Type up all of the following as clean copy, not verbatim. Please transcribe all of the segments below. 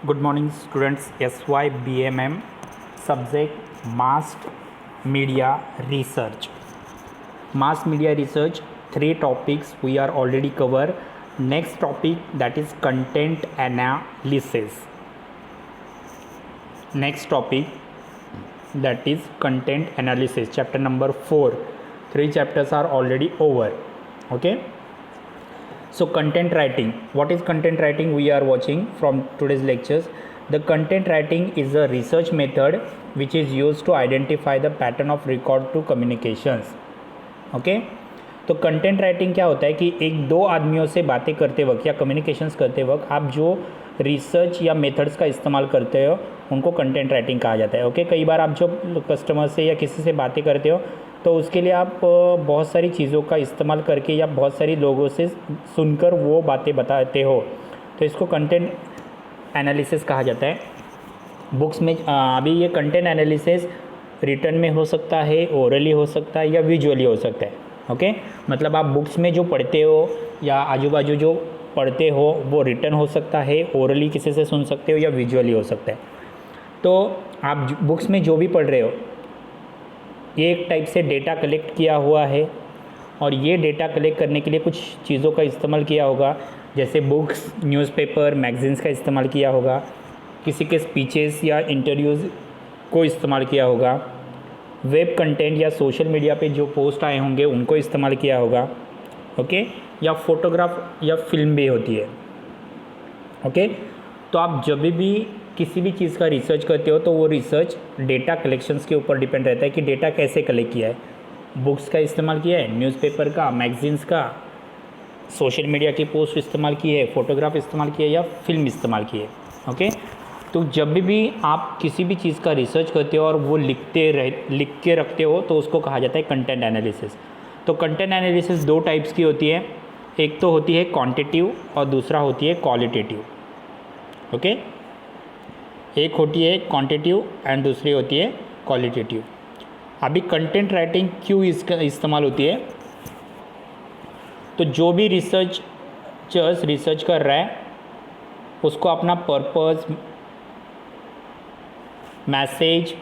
Good morning, students. SYBMM subject Mass Media Research. Mass Media Research, 3 topics we are already cover. Next topic, that is content analysis. Next topic, that is content analysis. Chapter number 4. 3 chapters are already over. Okay. So content writing. What is content writing? We are watching from today's lectures. The content writing is a research method which is used to identify the pattern of record to communications. Okay तो content writing क्या होता है कि एक दो आदमियों से बातें करते वक्त या कम्युनिकेशंस करते वक्त आप जो रिसर्च या मेथड्स का इस्तेमाल करते हो उनको कंटेंट राइटिंग कहा जाता है. ओके कई बार आप जो कस्टमर से या किसी से बातें करते हो तो उसके लिए आप बहुत सारी चीज़ों का इस्तेमाल करके या बहुत सारी लोगों से सुनकर वो बातें बताते हो, तो इसको कंटेंट एनालिसिस कहा जाता है. बुक्स में अभी ये कंटेंट एनालिसिस रिटर्न में हो सकता है, ओरली हो सकता है या विजुअली हो सकता है. ओके मतलब आप बुक्स में जो पढ़ते हो या आजू बाजू जो पढ़ते हो वो रिटर्न हो सकता है, ओरली किसी से सुन सकते हो या विजुअली हो सकता है. तो आप बुक्स में जो भी पढ़ रहे हो ये एक टाइप से डेटा कलेक्ट किया हुआ है और ये डेटा कलेक्ट करने के लिए कुछ चीज़ों का इस्तेमाल किया होगा, जैसे बुक्स, न्यूज़पेपर, मैगजीन्स का इस्तेमाल किया होगा, किसी के स्पीचेस या इंटरव्यूज़ को इस्तेमाल किया होगा, वेब कंटेंट या सोशल मीडिया पे जो पोस्ट आए होंगे उनको इस्तेमाल किया होगा. ओके या फोटोग्राफ या फिल्म भी होती है. ओके तो आप जब भी किसी भी चीज़ का रिसर्च करते हो तो वो रिसर्च डेटा कलेक्शंस के ऊपर डिपेंड रहता है कि डेटा कैसे कलेक्ट किया है. बुक्स का इस्तेमाल किया है, न्यूज़पेपर का, मैगजीन्स का, सोशल मीडिया की पोस्ट इस्तेमाल की है, फ़ोटोग्राफ इस्तेमाल किया है या फिल्म इस्तेमाल की है. ओके तो जब भी आप किसी भी चीज़ का रिसर्च करते हो और वो लिख के रखते हो तो उसको कहा जाता है कंटेंट एनालिसिस. तो कंटेंट एनालिसिस 2 टाइप्स की होती है, एक तो होती है क्वांटिटिव और दूसरा होती है क्वालिटेटिव. ओके एक होती है क्वांटिटिव एंड दूसरी होती है क्वालिटेटिव. अभी कंटेंट राइटिंग क्यों इसका इस्तेमाल होती है, तो जो भी रिसर्चर्स रिसर्च कर रहा है उसको अपना पर्पस, मैसेज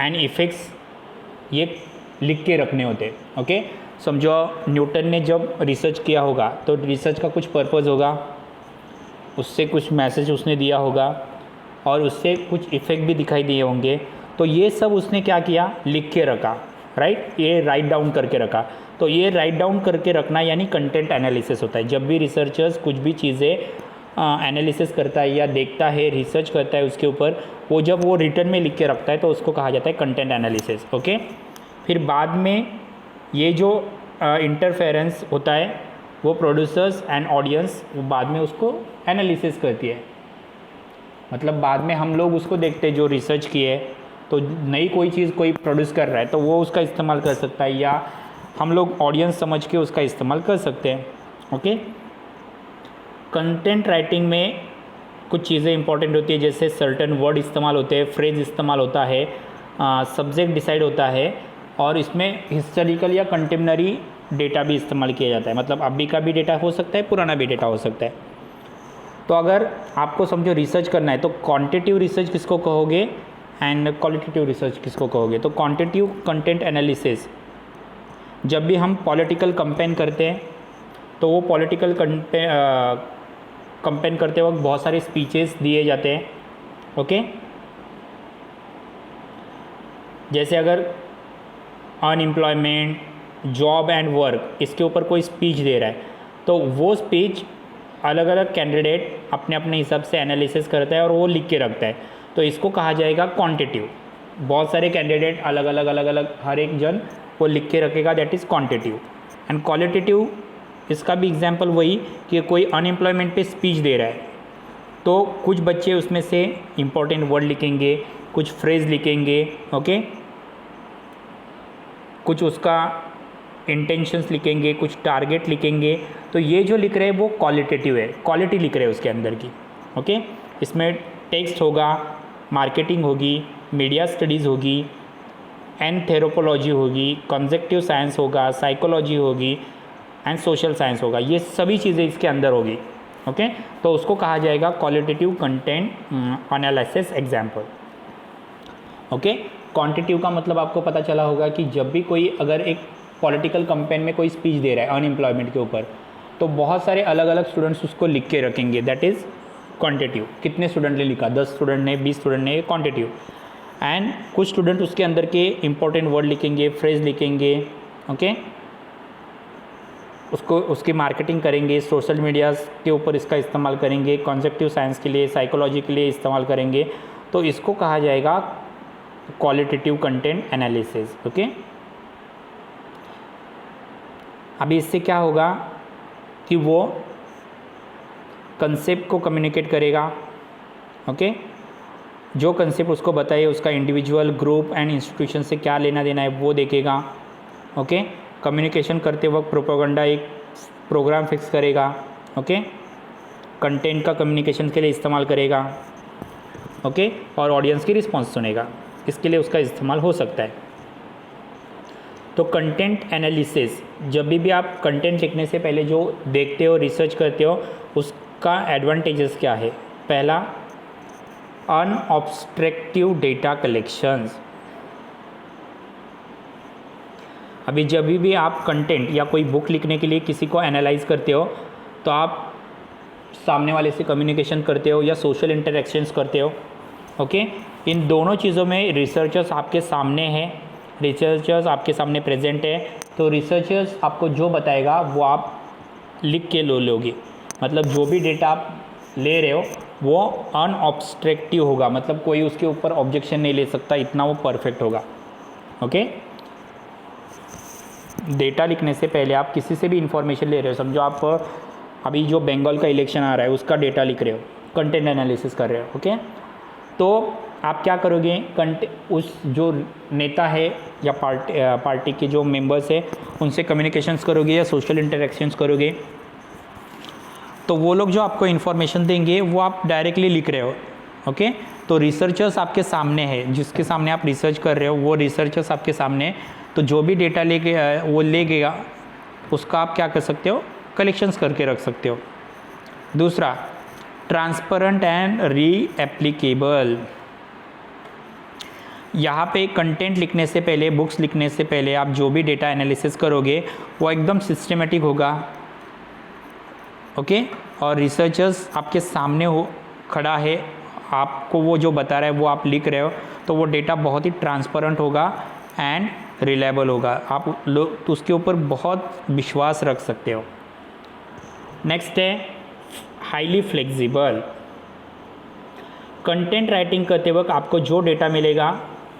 एंड इफ़ेक्ट्स ये लिख के रखने होते हैं. ओके समझो न्यूटन ने जब रिसर्च किया होगा तो रिसर्च का कुछ पर्पस होगा, उससे कुछ मैसेज उसने दिया होगा और उससे कुछ इफ़ेक्ट भी दिखाई दिए होंगे. तो ये सब उसने क्या किया, लिख के रखा, राइट, ये राइट डाउन करके रखा. तो ये राइट डाउन करके रखना यानी कंटेंट एनालिसिस होता है. जब भी रिसर्चर्स कुछ भी चीज़ें एनालिसिस करता है या देखता है, रिसर्च करता है उसके ऊपर, वो जब वो रिटर्न में लिख के रखता है तो उसको कहा जाता है कंटेंट एनालिसिस. ओके फिर बाद में ये जो इंटरफेरेंस होता है वो प्रोड्यूसर्स एंड ऑडियंस वो बाद में उसको एनालिसिस करती है. मतलब बाद में हम लोग उसको देखते हैं जो रिसर्च किए, तो नई कोई चीज़ कोई प्रोड्यूस कर रहा है तो वो उसका इस्तेमाल कर सकता है या हम लोग ऑडियंस समझ के उसका इस्तेमाल कर सकते हैं. ओके कंटेंट राइटिंग में कुछ चीज़ें इंपॉर्टेंट होती है, जैसे सर्टेन वर्ड इस्तेमाल होते हैं, फ्रेज इस्तेमाल होता है, सब्जेक्ट डिसाइड होता है और इसमें हिस्टोरिकल या कंटेम्पररी डेटा भी इस्तेमाल किया जाता है. मतलब अभी का भी डेटा हो सकता है, पुराना भी डेटा हो सकता है. तो अगर आपको समझो रिसर्च करना है तो क्वांटिटिव रिसर्च किसको कहोगे एंड क्वालिटेटिव रिसर्च किसको कहोगे. तो क्वांटिटिव कंटेंट एनालिसिस, जब भी हम पॉलिटिकल कंपेन करते हैं तो वो पॉलिटिकल कंपेन करते वक्त बहुत सारे स्पीचेस दिए जाते हैं. ओके जैसे अगर अनएम्प्लॉयमेंट, जॉब एंड वर्क इसके ऊपर कोई स्पीच दे रहा है तो वो स्पीच अलग अलग कैंडिडेट अपने अपने हिसाब से एनालिसिस करता है और वो लिख के रखता है, तो इसको कहा जाएगा क्वांटिटिव. बहुत सारे कैंडिडेट अलग अलग हर एक जन वो लिख के रखेगा, that is quantitative. And qualitative इसका भी एग्जांपल वही कि कोई अनएम्प्लॉयमेंट पे स्पीच दे रहा है तो कुछ बच्चे उसमें से इम्पोर्टेंट वर्ड लिखेंगे, कुछ फ्रेज लिखेंगे. ओके कुछ उसका इंटेंशंस लिखेंगे, कुछ टारगेट लिखेंगे. तो ये जो लिख रहे हैं वो क्वालिटेटिव है, क्वालिटी लिख रहे हैं उसके अंदर की. ओके इसमें टेक्स्ट होगा, मार्केटिंग होगी, मीडिया स्टडीज़ होगी, एंथ्रोपोलॉजी होगी, कॉन्जेक्टिव साइंस होगा, साइकोलॉजी होगी एंड सोशल साइंस होगा. ये सभी चीज़ें इसके अंदर होगी. ओके, तो उसको कहा जाएगा qualitative content analysis example. Okay, quantitative का मतलब आपको पता चला होगा कि जब भी कोई अगर एक पॉलिटिकल कैंपेन में कोई स्पीच दे रहा है अनएम्प्लॉयमेंट के ऊपर, तो बहुत सारे अलग अलग स्टूडेंट्स उसको लिख के रखेंगे, दैट इज़ क्वांटिटिव। कितने स्टूडेंट ने लिखा, 10 स्टूडेंट ने, 20 स्टूडेंट ने, क्वांटिटिव। एंड कुछ स्टूडेंट उसके अंदर के इंपॉर्टेंट वर्ड लिखेंगे, फ्रेज लिखेंगे, ओके, उसको उसकी मार्केटिंग करेंगे, सोशल मीडिया के ऊपर इसका इस्तेमाल करेंगे, कॉन्सेप्टिव साइंस के लिए, साइकोलॉजी के लिए इस्तेमाल करेंगे, तो इसको कहा जाएगा क्वालिटेटिव कंटेंट एनालिसिस। ओके, अभी इससे क्या होगा कि वो कंसेप्ट को कम्युनिकेट करेगा, ओके, जो कंसेप्ट उसको बताइए उसका इंडिविजुअल, ग्रुप एंड इंस्टीट्यूशन से क्या लेना देना है वो देखेगा, ओके, कम्युनिकेशन करते वक्त प्रोपेगेंडा एक प्रोग्राम फिक्स करेगा, ओके, कंटेंट का कम्युनिकेशन के लिए इस्तेमाल करेगा, ओके, और ऑडियंस की रिस्पॉन्स सुनेगा, इसके लिए उसका इस्तेमाल हो सकता है। तो कंटेंट एनालिसिस, जब भी आप कंटेंट लिखने से पहले जो देखते हो, रिसर्च करते हो, उसका एडवांटेजेस क्या है। पहला, अनऑब्स्ट्रक्टिव डेटा कलेक्शंस। अभी जब भी आप कंटेंट या कोई बुक लिखने के लिए किसी को एनालाइज करते हो, तो आप सामने वाले से कम्युनिकेशन करते हो या सोशल इंटरेक्शंस करते हो, ओके, इन दोनों चीज़ों में रिसर्चर्स आपके सामने हैं, रिसर्चर्स आपके सामने प्रेजेंट है, तो रिसर्चर्स आपको जो बताएगा वो आप लिख के लोगे। मतलब जो भी डेटा आप ले रहे हो वो अनऑब्स्ट्रक्टिव होगा, मतलब कोई उसके ऊपर ऑब्जेक्शन नहीं ले सकता, इतना वो परफेक्ट होगा। ओके, डेटा लिखने से पहले आप किसी से भी इंफॉर्मेशन ले रहे हो, समझो आप अभी जो बंगाल का इलेक्शन आ रहा है उसका डेटा लिख रहे हो, कंटेंट एनालिसिस कर रहे हो, ओके, तो आप क्या करोगे, उस जो नेता है या पार्टी के जो मेंबर्स है उनसे कम्युनिकेशंस करोगे या सोशल इंटरेक्शंस करोगे, तो वो लोग जो आपको इन्फॉर्मेशन देंगे वो आप डायरेक्टली लिख रहे हो, ओके, तो रिसर्चर्स आपके सामने है, जिसके सामने आप रिसर्च कर रहे हो वो रिसर्चर्स आपके सामने, तो जो भी डेटा लेके वो लेगा उसका आप क्या कर सकते हो, कलेक्शंस करके रख सकते हो। दूसरा, ट्रांसपेरेंट एंड रीएप्लीकेबल। यहाँ पे कंटेंट लिखने से पहले, बुक्स लिखने से पहले आप जो भी डेटा एनालिसिस करोगे वो एकदम सिस्टमेटिक होगा, ओके, और रिसर्चर्स आपके सामने हो खड़ा है, आपको वो जो बता रहा है वो आप लिख रहे हो, तो वो डेटा बहुत ही ट्रांसपेरेंट होगा एंड रिलायबल होगा, आप लोग तो उसके ऊपर बहुत विश्वास रख सकते हो। नेक्स्ट है हाईली फ्लेक्सिबल। कंटेंट राइटिंग करते वक्त आपको जो डेटा मिलेगा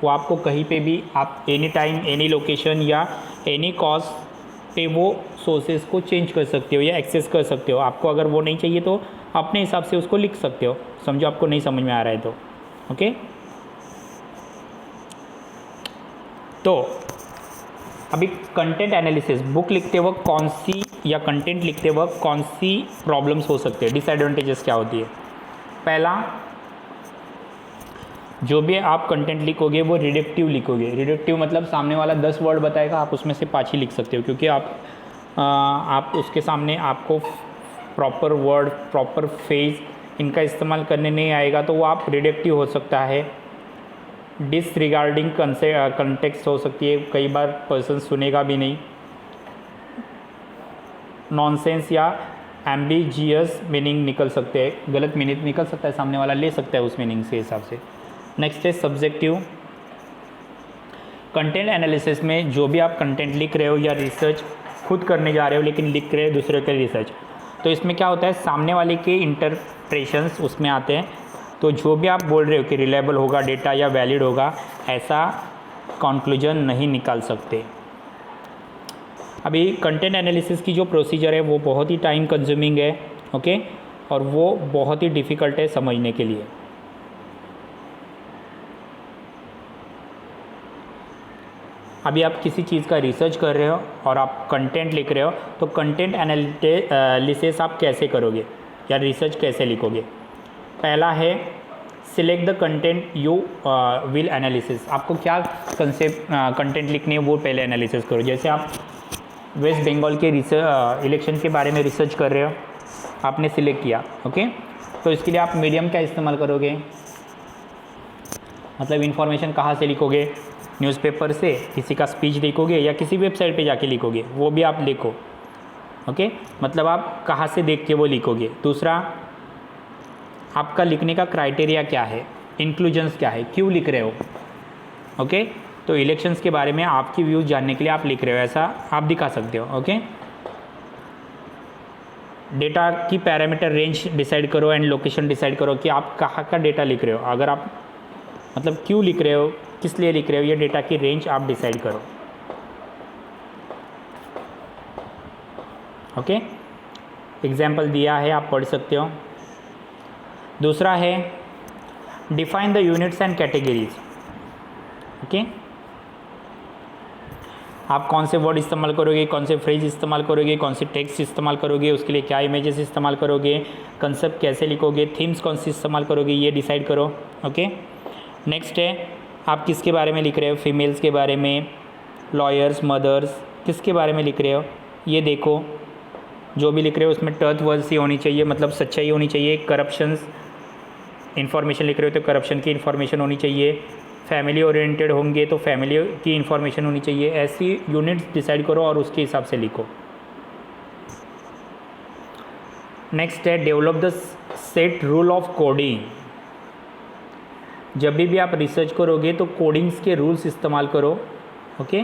वो आपको कहीं पे भी, आप एनी टाइम, एनी लोकेशन या एनी कॉस्ट पे वो सोर्सेज को चेंज कर सकते हो या एक्सेस कर सकते हो। आपको अगर वो नहीं चाहिए तो अपने हिसाब से उसको लिख सकते हो, समझो आपको नहीं समझ में आ रहा है तो, ओके। तो अभी कंटेंट एनालिसिस, बुक लिखते वक्त कौन सी या कंटेंट लिखते वक्त कौन सी प्रॉब्लम्स हो सकते हैं, डिसएडवांटेजेस क्या होती है। पहला, जो भी आप कंटेंट लिखोगे वो रिडक्टिव लिखोगे। रिडक्टिव मतलब सामने वाला 10 वर्ड बताएगा, आप उसमें से 5 ही लिख सकते हो, क्योंकि आप उसके सामने आपको प्रॉपर वर्ड, प्रॉपर फेज इनका इस्तेमाल करने नहीं आएगा, तो वो आप रिडक्टिव हो सकता है। डिसरिगार्डिंग कंटेक्स्ट हो सकती है, कई बार पर्सन सुनेगा भी नहीं। नॉनसेंस या एम्बिजियस मीनिंग निकल सकते हैं, गलत मीनिंग निकल सकता है, सामने वाला ले सकता है उस मीनिंग के हिसाब से। नेक्स्ट है सब्जेक्टिव। कंटेंट एनालिसिस में जो भी आप कंटेंट लिख रहे हो या रिसर्च खुद करने जा रहे हो लेकिन लिख रहे हो दूसरे के रिसर्च, तो इसमें क्या होता है, सामने वाले के इंटरप्रेशंस उसमें आते हैं, तो जो भी आप बोल रहे हो कि रिलायबल होगा डेटा या वैलिड होगा, ऐसा कंक्लूजन नहीं निकाल सकते। अभी कंटेंट एनालिसिस की जो प्रोसीजर है वो बहुत ही टाइम कंज्यूमिंग है, ओके, और वो बहुत ही डिफ़िकल्ट है समझने के लिए। अभी आप किसी चीज़ का रिसर्च कर रहे हो और आप कंटेंट लिख रहे हो, तो कंटेंट एनालिसिस आप कैसे करोगे या रिसर्च कैसे लिखोगे। पहला है select the content you will analysis. आपको क्या कंटेंट लिखनी है वो पहले एनालिसिस करो। जैसे आप वेस्ट बंगाल के इलेक्शन के बारे में रिसर्च कर रहे हो, आपने सिलेक्ट किया, ओके। तो इसके लिए आप मीडियम क्या इस्तेमाल करोगे, मतलब इन्फॉर्मेशन कहाँ से लिखोगे, न्यूज़पेपर से, किसी का स्पीच लिखोगे या किसी वेबसाइट पे जाके लिखोगे, वो भी आप लिखो, ओके। मतलब आप कहाँ से देख के वो लिखोगे। दूसरा, आपका लिखने का क्राइटेरिया क्या है, इंक्लूजन्स क्या है, क्यों लिख रहे हो, ओके। तो इलेक्शंस के बारे में आपकी व्यूज़ जानने के लिए आप लिख रहे हो, ऐसा आप दिखा सकते हो, ओके। डेटा की पैरामीटर रेंज डिसाइड करो एंड लोकेशन डिसाइड करो कि आप कहाँ का डेटा लिख रहे हो, अगर आप मतलब क्यों लिख रहे हो, किस लिए लिख रहे हो, ये डेटा की रेंज आप डिसाइड करो, ओके। एग्जाम्पल दिया है, आप पढ़ सकते हो। दूसरा है define the units and categories, okay. आप कौन से वर्ड इस्तेमाल करोगे, कौन से फ्रेज इस्तेमाल करोगे, कौन से टेक्स्ट इस्तेमाल करोगे, उसके लिए क्या इमेजेस इस्तेमाल करोगे, कंसेप्ट कैसे लिखोगे, थीम्स कौन सी इस्तेमाल करोगे, ये डिसाइड करो, ओके। नेक्स्ट है आप किसके बारे में लिख रहे हो, फीमेल्स के बारे में, लॉयर्स, मदर्स, किसके बारे में लिख रहे हो, ये देखो। जो भी लिख रहे हो उसमें ट्रुथ वर्सी होनी चाहिए, मतलब सच्चाई होनी चाहिए। करप्शंस इन्फॉर्मेशन लिख रहे हो तो करप्शन की इन्फॉर्मेशन होनी चाहिए। फैमिली ओरिएंटेड होंगे तो फैमिली की इन्फॉर्मेशन होनी चाहिए। ऐसी यूनिट्स डिसाइड करो और उसके हिसाब से लिखो। नेक्स्ट है develop the set rule of coding. जब भी आप रिसर्च करोगे तो कोडिंग्स के रूल्स इस्तेमाल करो, ओके।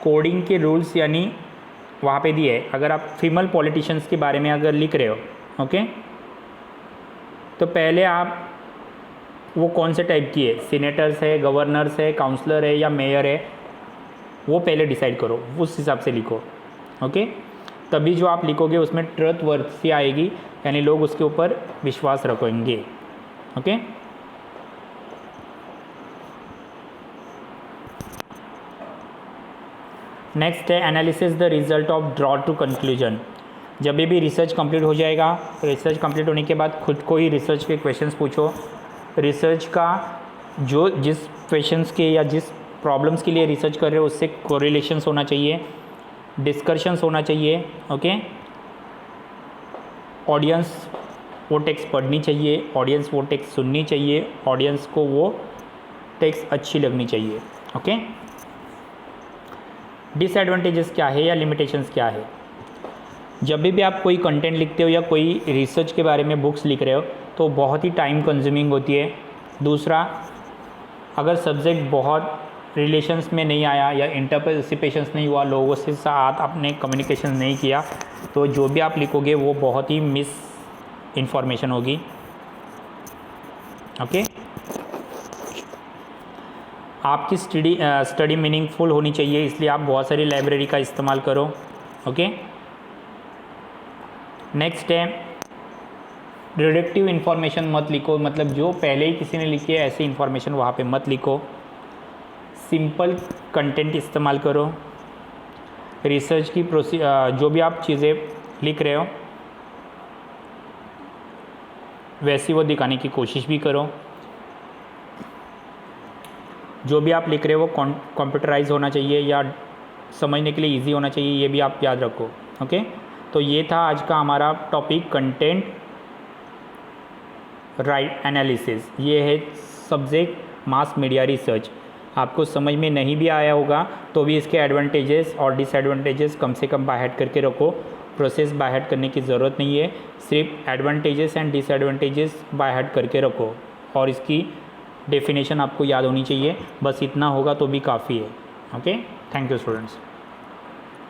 कोडिंग के रूल्स यानी वहाँ पे दिए है, अगर आप फीमेल पॉलिटिशियंस के बारे में अगर लिख रहे हो, ओके, तो पहले आप वो कौन से टाइप की है, सीनेटर्स है, गवर्नर्स है, काउंसलर है या मेयर है, वो पहले डिसाइड करो, उस हिसाब से लिखो, ओके। तभी जो आप लिखोगे उसमें ट्रुथ वर्सी आएगी, यानी लोग उसके ऊपर विश्वास रखेंगे, ओके। नेक्स्ट है analysis the result of draw two conclusion. जब भी रिसर्च कंप्लीट हो जाएगा, रिसर्च कंप्लीट होने के बाद खुद को ही रिसर्च के क्वेश्चंस पूछो। रिसर्च का जो जिस क्वेश्चंस के या जिस प्रॉब्लम्स के लिए रिसर्च कर रहे हो उससे कोरिलेशंस होना चाहिए, डिस्कशंस होना चाहिए, ओके। ऑडियंस वो टेक्स्ट पढ़नी चाहिए, ऑडियंस वो टेक्स्ट सुननी चाहिए, ऑडियंस को वो टेक्स्ट अच्छी लगनी चाहिए, ओके। डिसएडवांटेजेस क्या है या लिमिटेशंस क्या है। जब भी आप कोई कंटेंट लिखते हो या कोई रिसर्च के बारे में बुक्स लिख रहे हो तो बहुत ही टाइम कंज्यूमिंग होती है। दूसरा, अगर सब्जेक्ट बहुत रिलेशंस में नहीं आया या इंटरप्रिटेशंस नहीं हुआ, लोगों से साथ आपने कम्युनिकेशन नहीं किया, तो जो भी आप लिखोगे वो बहुत ही मिस इंफॉर्मेशन होगी, ओके। आपकी स्टडी मीनिंगफुल होनी चाहिए, इसलिए आप बहुत सारी लाइब्रेरी का इस्तेमाल करो, ओके। नेक्स्ट है रिडक्टिव इन्फॉर्मेशन मत लिखो, मतलब जो पहले ही किसी ने लिखी है ऐसी इन्फॉर्मेशन वहाँ पे मत लिखो। सिंपल कंटेंट इस्तेमाल करो। रिसर्च की जो भी आप चीज़ें लिख रहे हो वैसी वो दिखाने की कोशिश भी करो। जो भी आप लिख रहे हो वो कंप्यूटराइज होना चाहिए या समझने के लिए इजी होना चाहिए, ये भी आप याद रखो, ओके। तो ये था आज का हमारा टॉपिक कंटेंट राइट एनालिसिस। ये है सब्जेक्ट मास मीडिया रिसर्च। आपको समझ में नहीं भी आया होगा तो भी इसके एडवांटेजेस और डिसएडवांटेजेस कम से कम बाय हार्ट करके रखो। प्रोसेस बाय हार्ट करने की ज़रूरत नहीं है, सिर्फ advantages and disadvantages by heart करके रखो और इसकी डेफिनेशन आपको याद होनी चाहिए। बस इतना होगा तो भी काफ़ी है, ओके। Thank you students.